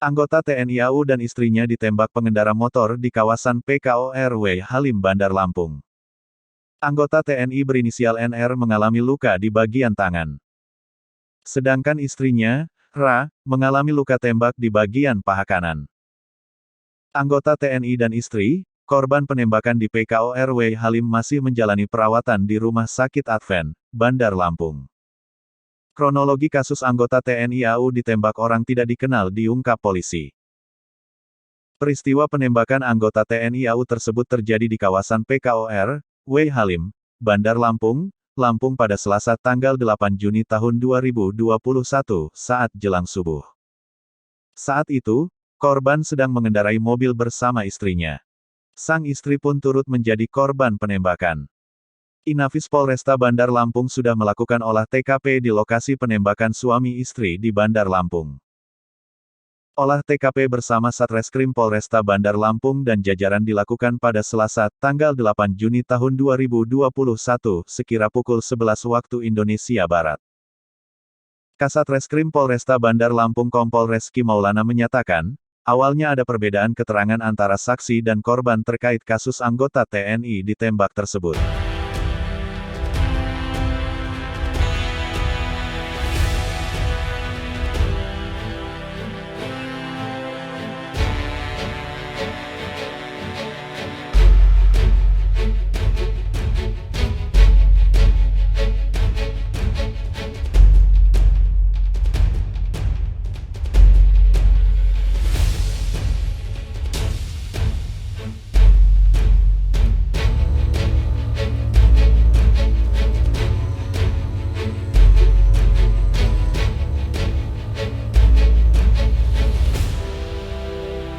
Anggota TNI AU dan istrinya ditembak pengendara motor di kawasan PKORW Halim Bandar Lampung. Anggota TNI berinisial NR mengalami luka di bagian tangan. Sedangkan istrinya, Ra, mengalami luka tembak di bagian paha kanan. Anggota TNI dan istri, korban penembakan di PKORW Halim masih menjalani perawatan di Rumah Sakit Advent, Bandar Lampung. Kronologi kasus anggota TNI AU ditembak orang tidak dikenal diungkap polisi. Peristiwa penembakan anggota TNI AU tersebut terjadi di kawasan PKORW Halim, Bandar Lampung, Lampung pada Selasa tanggal 8 Juni tahun 2021 saat jelang subuh. Saat itu, korban sedang mengendarai mobil bersama istrinya. Sang istri pun turut menjadi korban penembakan. Inafis Polresta Bandar Lampung sudah melakukan olah TKP di lokasi penembakan suami istri di Bandar Lampung. Olah TKP bersama Satreskrim Polresta Bandar Lampung dan jajaran dilakukan pada Selasa, tanggal 8 Juni tahun 2021, sekira pukul 11 waktu Indonesia Barat. Kasatreskrim Polresta Bandar Lampung Kompol Reski Maulana menyatakan, awalnya ada perbedaan keterangan antara saksi dan korban terkait kasus anggota TNI ditembak tersebut.